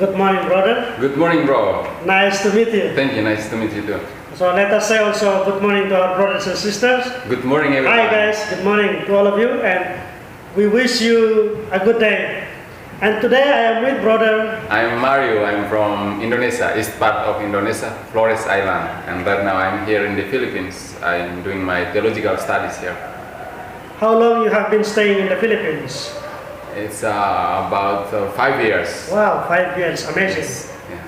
Good morning, brother. Good morning, bro. Nice to meet you. Thank you. Nice to meet you too. So let us say also good morning to our brothers and sisters. Good morning, everyone. Hi guys, good morning to all of you, and we wish you a good day. And today I am with brother. I'm Mario. I'm from Indonesia, east part of Indonesia, Flores Island. And right now I'm here in the Philippines. I'm doing my theological studies here. How long you have been staying in the Philippines? It's about 5 years. Wow, 5 years, amazing. Yeah.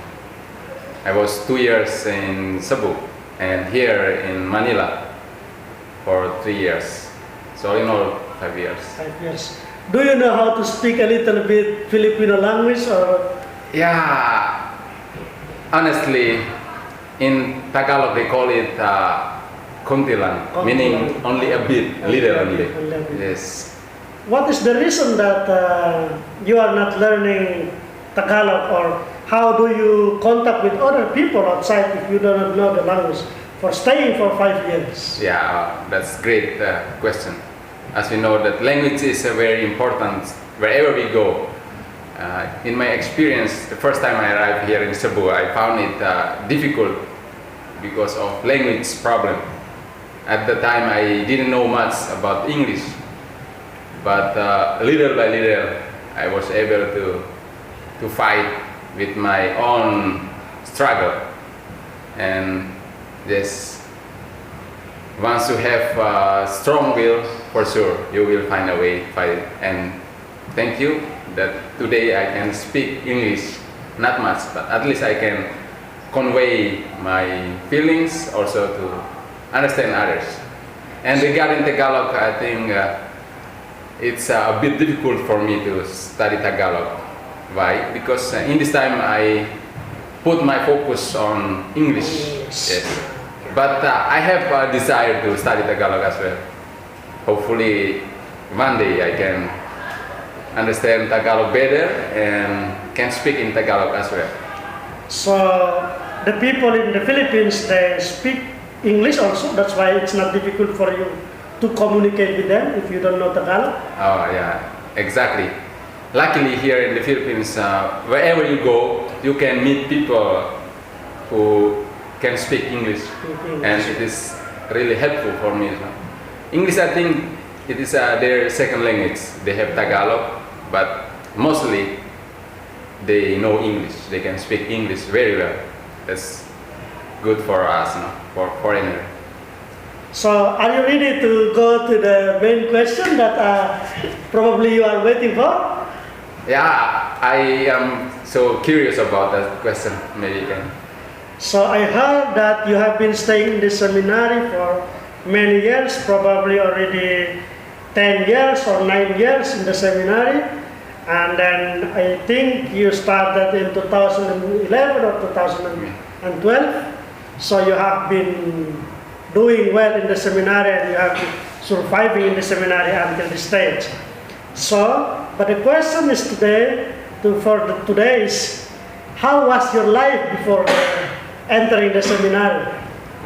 I was 2 years in Cebu and here in Manila for 3 years. So in all, 5 years. 5 years. Do you know how to speak a little bit Filipino language or? Yeah, honestly, in Tagalog they call it kuntilan, meaning only a bit, little only. Yes. What is the reason that you are not learning Tagalog, or how do you contact with other people outside if you do not know the language for staying for 5 years? Yeah, that's great question. As we know that language is very important wherever we go. In my experience, the first time I arrived here in Cebu, I found it difficult because of language problem. At the time, I didn't know much about English, but little by little, I was able to fight with my own struggle. And yes, once you have a strong will, for sure, you will find a way to fight. And thank you that today I can speak English, not much, but at least I can convey my feelings, also to understand others. And regarding Tagalog, I think it's a bit difficult for me to study Tagalog. Why? Because in this time I put my focus on English. Yes. But I have a desire to study Tagalog as well. Hopefully one day I can understand Tagalog better and can speak in Tagalog as well. So the people in the Philippines, they speak English also. That's why it's not difficult for you to communicate with them if you don't know Tagalog. Oh yeah, exactly. Luckily here in the Philippines, wherever you go, you can meet people who can speak English, and it is really helpful for me. English, I think it is their second language. They have Tagalog, but mostly they know English. They can speak English very well. That's good for us, for foreigners. So are you ready to go to the main question that probably you are waiting for? Yeah, I am so curious about that question. Maybe you can. So I heard that you have been staying in the seminary for many years, probably already 10 years or 9 years in the seminary. And then I think you started in 2011 or 2012. So you have been doing well in the seminary, and you have been surviving in the seminary until this stage. So, but the question is today is, how was your life before entering the seminary?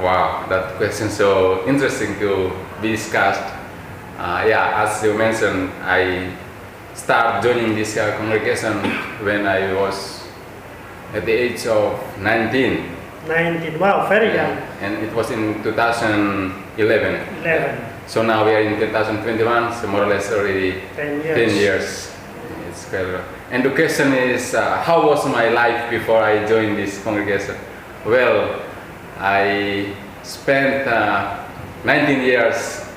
Wow, that question is so interesting to be discussed. Yeah, as you mentioned, I started joining this congregation when I was at the age of 19. 19, wow, very young. And it was in 2011. 11. So now we are in 2021, so more or less already 10 years. 10 years. It's quite. And the question is, how was my life before I joined this congregation? Well, I spent 19 years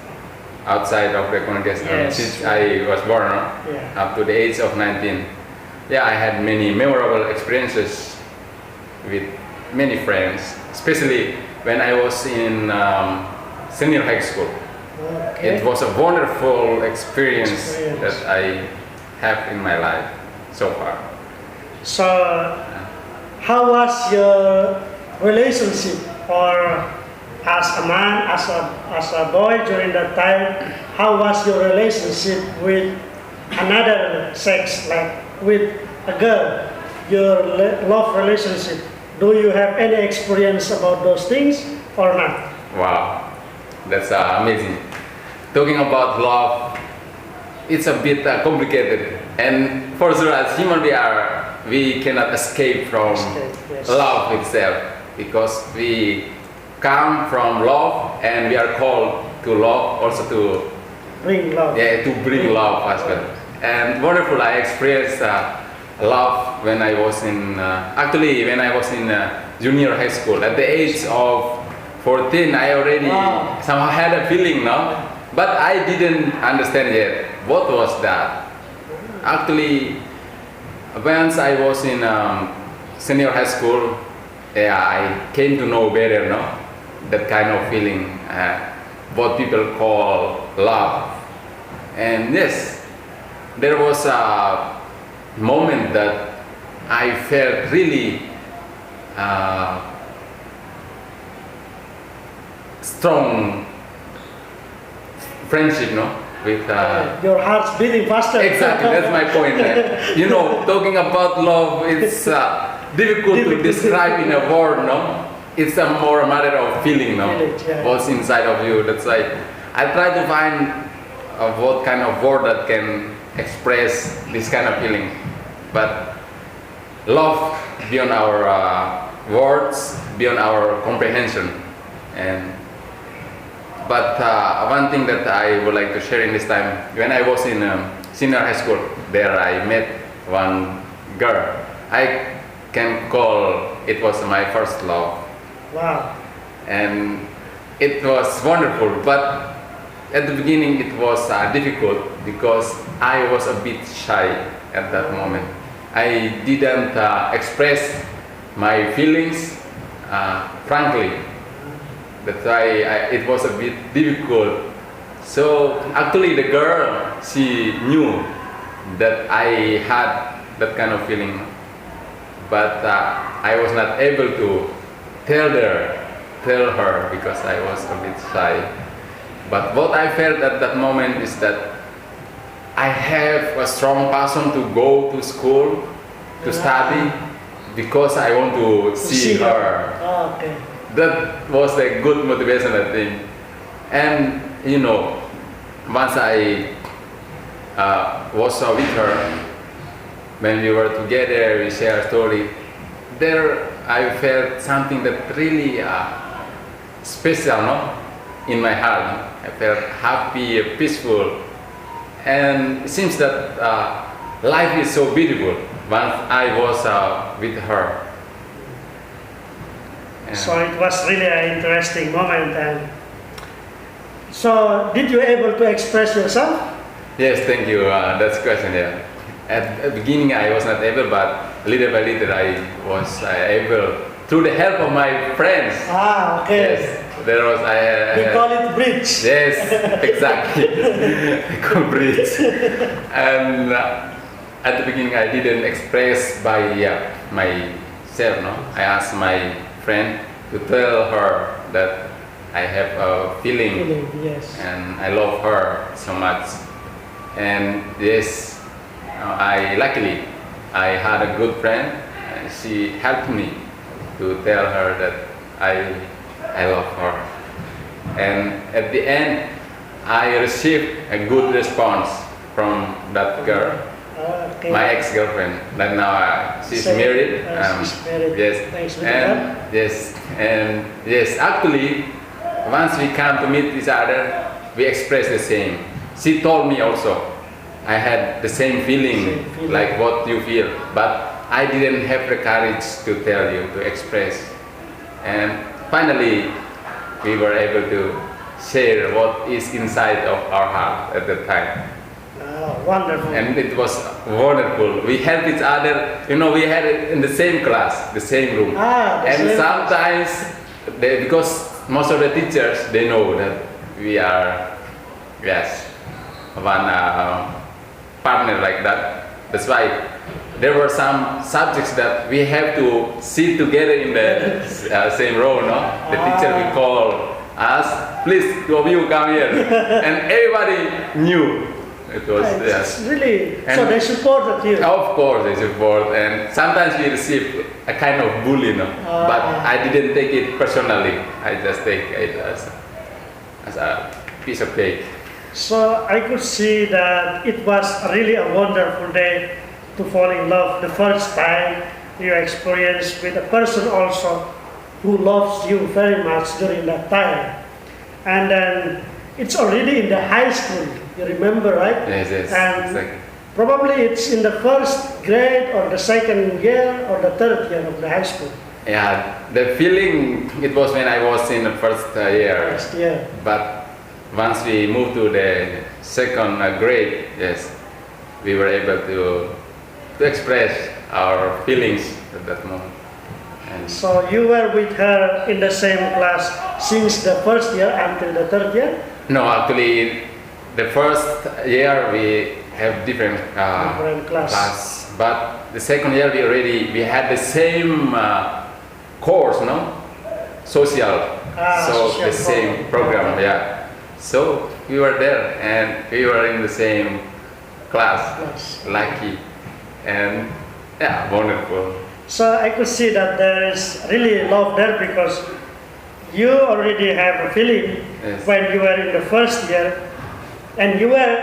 outside of the congregation, yes, since I was born, up to the age of 19. Yeah, I had many memorable experiences with many friends, especially when I was in senior high school. Okay. It was a wonderful experience that I have in my life so far. So, how was your relationship, or as a man, as a boy during that time, how was your relationship with another sex, like with a girl, your love relationship? Do you have any experience about those things or not? Wow, that's amazing. Talking about love, it's a bit complicated, and for sure as human we are we cannot escape from Yes. love itself, because we come from love and we are called to love, also to Bring love. bring love as well. And wonderful, I experienced love when I was in junior high school. At the age of 14, I already somehow had a feeling, no? But I didn't understand yet what was that. Actually, once I was in senior high school, I came to know better, no? That kind of feeling, what people call love. And yes, there was a moment that I felt really strong friendship, no, with Your heart's beating faster. exactly. That's my point. You know, talking about love, it's difficult to describe in a word, no. It's more a matter of feeling, no, what's inside of you. That's why I try to find what kind of word that can express this kind of feeling. But love beyond our words, beyond our comprehension. But one thing that I would like to share in this time, when I was in senior high school, there I met one girl. I can call it was my first love. Wow. And it was wonderful, but at the beginning it was difficult because I was a bit shy at that moment. I didn't express my feelings frankly. That's why it was a bit difficult. So actually the girl, she knew that I had that kind of feeling, but I was not able to tell her because I was a bit shy. But what I felt at that moment is that I have a strong passion to go to school, to study, because I want to see her. Oh, okay. That was a good motivation, I think. And you know, once I was with her, when we were together, we shared a story. There, I felt something that really special, no, in my heart. No? I felt happy, peaceful, and it seems that life is so beautiful once I was with her. So it was really an interesting moment. And so, did you able to express yourself? Yes, thank you. That's the question. Yeah. At the beginning, I was not able, but little by little, I was able through the help of my friends. Ah, okay. Yes, there was. We call it bridge. Yes, exactly. I call bridge. And at the beginning, I didn't express by myself. No, I asked my friend to tell her that I have a feeling, Yes. and I love her so much. And yes, luckily I had a good friend, and she helped me to tell her that I love her. And at the end, I received a good response from that girl. Okay. My ex-girlfriend. But now she's married. She's married. Yes. Thanks for And that. yes. Actually, once we come to meet each other, we express the same. She told me also, I had the same feeling, like what you feel, but I didn't have the courage to tell you, to express. And finally, we were able to share what is inside of our heart at the time. Wonderful. And it was wonderful. We helped each other. You know, we had it in the same class, the same room. And sometimes, because most of the teachers, they know that we are, one partner like that. That's why there were some subjects that we have to sit together in the same row, no? The teacher will call us, please, two of you come here. And everybody knew. It was, it's really, so they supported you. Of course they support, and sometimes we receive a kind of bully, no? But I didn't take it personally. I just take it as a piece of cake. So I could see that it was really a wonderful day to fall in love the first time you experience with a person also who loves you very much during that time. And then it's already in the high school, you remember, right? Yes, yes, And exactly. probably it's in the first grade or the second year or the third year of the high school. Yeah, the feeling, it was when I was in the first year. First year. But once we moved to the second grade, yes, we were able to express our feelings at that moment. And So you were with her in the same class since the first year until the third year? no, actually, the first year we have different Different class. but the second year we had the same course, no, social, so social the same program, yeah. So we were there and we were in the same class, Class. lucky, and yeah, wonderful. So I could see that there is really love there because you already have a feeling Yes. when you were in the first year and you were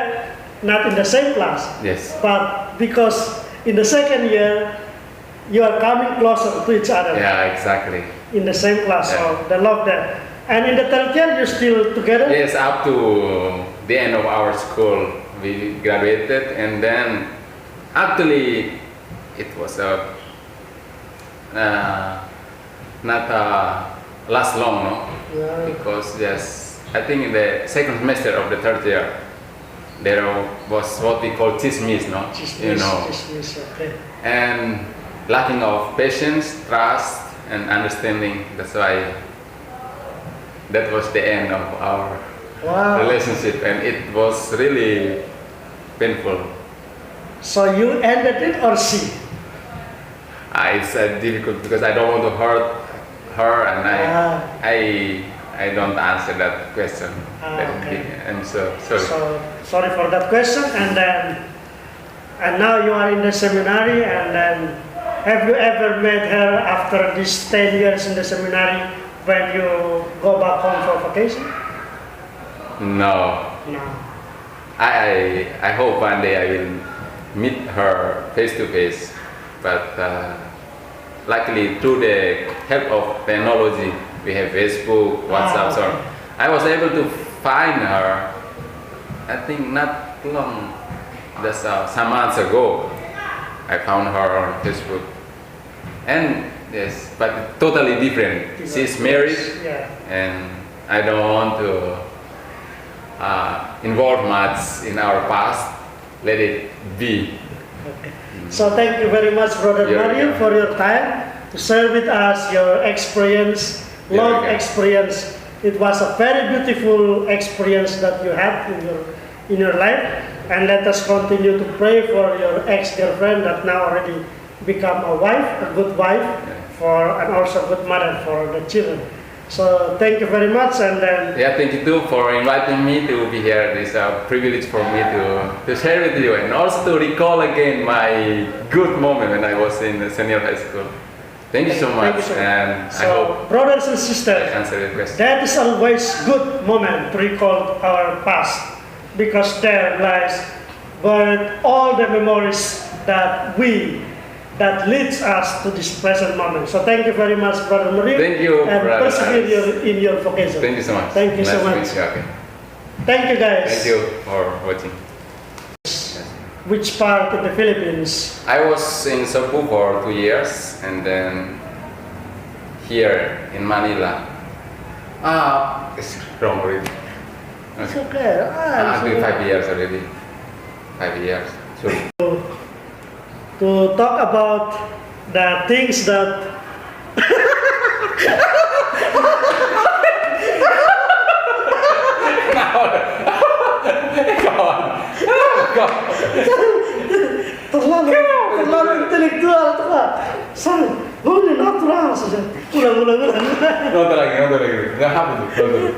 not in the same class. Yes. But because in the second year you are coming closer to each other Yeah, exactly. in the same class. Yeah. So the love there. And in the third year you're still together? Yes, up to the end of our school, we graduated, and then actually it was not last long, no? Yeah. Because yes, I think in the second semester of the third year, there was what we call chismis, no? You know, Chismis, okay. and lacking of patience, trust, and understanding. That's why that was the end of our Wow. relationship, and it was really painful. So you ended it or she? It's difficult because I don't want to hurt her, and I don't answer that question. Okay. I'm so sorry. So sorry for that question. And now you are in the seminary. And then have you ever met her after these 10 years in the seminary when you go back home for vacation? No, No. I hope one day I will meet her face to face, but luckily through the help of technology, we have Facebook, WhatsApp, so okay. I was able to find her. I think not long, just some months ago, I found her on Facebook, and yes, but totally different. She's married, Yeah. and I don't want to involve much in our past. Let it be. Okay. So thank you very much, Brother You're Mario, welcome. for your time to share with us your experience, You're love welcome. experience. It was a very beautiful experience that you had in your life. And let us continue to pray for your ex-girlfriend that now already become a wife, a good wife, and also a good mother for the children. So thank you very much, and then Yeah, thank you too for inviting me to be here. It's a privilege for me to share with you, and also to recall again my good moment when I was in the senior high school. Thank you so Thank much, you so much. and I So hope brothers and I sisters, answered your question. that is always good moment to recall our past, because there lies buried all the memories that leads us to this present moment. So thank you very much, Brother Mario. Thank you, and Brother persevere Alex. in your vocation. Thank you so much. Thank you so Nice to much. meet you. Okay. Thank you, guys. Thank you for watching. Yes. Which part of the Philippines? I was in Cebu for 2 years, and then here in Manila. It's wrong already. It's okay. Actually 5 years already. 5 years. Sorry. To talk about the things that terlalu intelektual itu Pak. Boleh natural saja. Ulang. Nonton lagi. Nggak hapus tuh.